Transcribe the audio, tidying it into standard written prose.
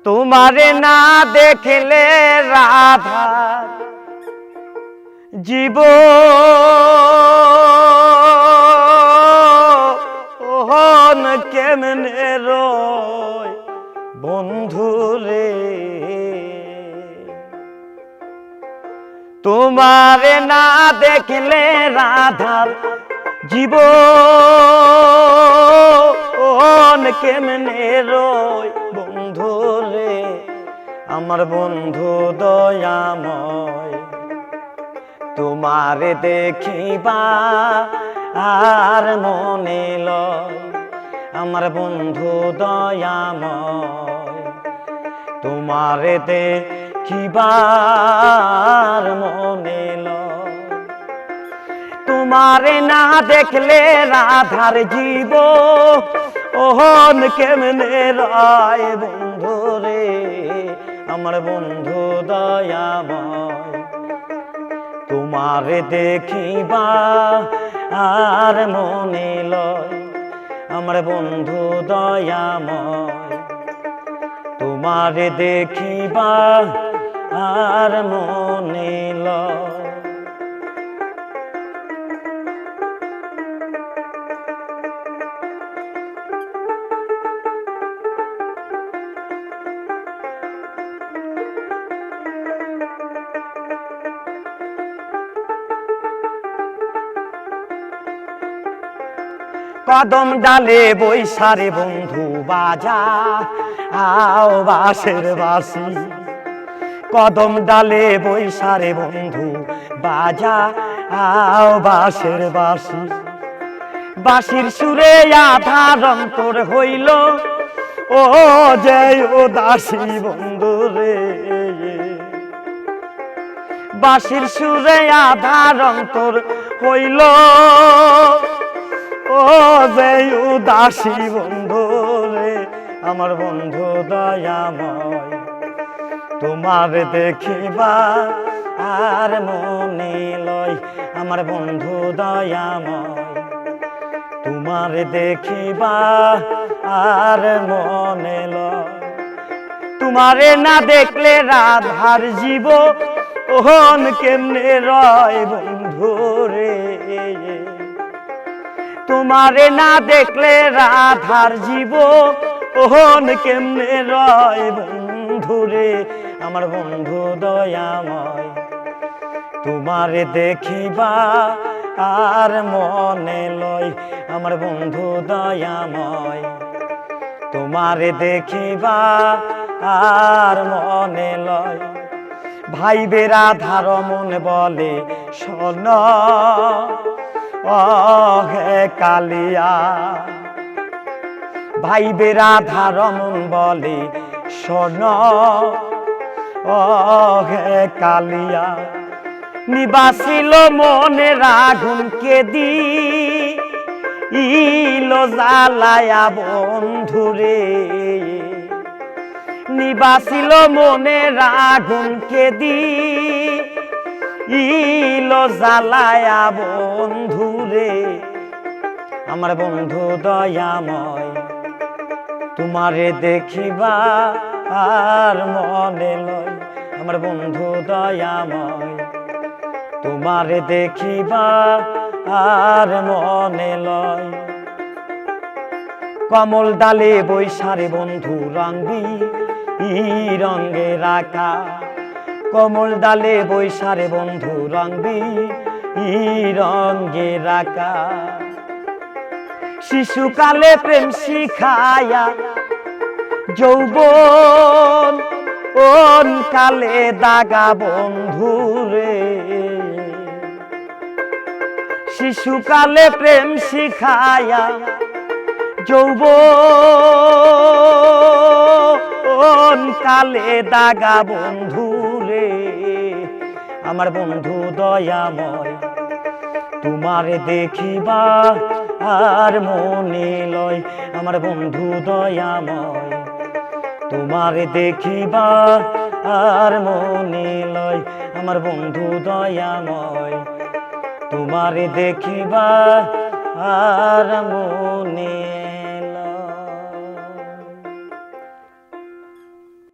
তোমারে না দেখলে রাধা জীবন কেমনে রয় বন্ধুরে, তোমারে না দেখলে রাধার জীবন কেমনে রয় বন্ধুরে, আমার বন্ধু দয়াময়। তোমারে দেখিবা আর মনে লয়, আমার বন্ধু দয়াময়। তোমারে দেখিবার মনে লয়, তোমারে না দেখলে রাধার জীবন কেমনে রয় বন্ধুরে, আমার বন্ধু দয়াময়। তোমারে দেখিবা আর মনে লয়, আমার বন্ধু দয়াময়। তোমারে দেখিবা আর মনে লয়। কদম ডালে বৈশারে বন্ধু বাজা আও বাঁশের বাঁশি, কদম ডালে বৈশারে বন্ধু বাজা আও বাঁশের বাঁশি। বাঁশির সুরে আধার অন্তর হইল ও যে ও দাসী বন্ধুরে, বাঁশির সুরে আধার অন্তর হইল ও যে উদাসী বন্ধুরে, আমার বন্ধু দয়াময়। তোমার দেখিবা আর মনে লয়, আমার বন্ধু দয়াময়। তোমার দেখিবা আর মনে লয়, তোমারে না দেখলে রাধার জীবন কেমনে রয় বন্ধুরে, তোমারে না দেখলে রাধার জীবন কেমনে রয় বন্ধুরে, আমার বন্ধু দয়াময়। তোমারে দেখিবা আর মনে লয়, আমার বন্ধু দয়াময়। তোমারে দেখিবা আর মনে লয়। ভাইবে রাধার মন বলে শোন ও হে কালিয়া, ভাইবে রাধার মন বলে শোন ও হে কালিয়া। নিবাসিল মনে রাগুন কেদি ইলো জ্বালায়া বন্ধুরে, নিবাসিল মনে রাগুন কেদি ইলো জ্বালায়া বন্ধুরে, আমার বন্ধু দয়াময়। তোমারে দেখিবা আর মনে লয়, আমার বন্ধু দয়াময়। তোমারে দেখিবা আর মনে লয়। কমল ডালে বৈশারে বন্ধু রঙবি রঙে রাখা, কমল ডালে বৈশারে বন্ধু রঙবি রঙে রাখা। শিশুকালে প্রেম শিখায়া যৌবন কালে দাগা বন্ধুরে, শিশুকালে প্রেম শিখায়া যৌবন কালে দাগা বন্ধুরে, আমার বন্ধু দয়াময়। তোমারে দেখিবা আর মনে লয়, আমার বন্ধু দয়াময়। তোমারে দেখিবা আর মনে লয়, আমার বন্ধু দয়াময়। তোমারে দেখিবা আর মনে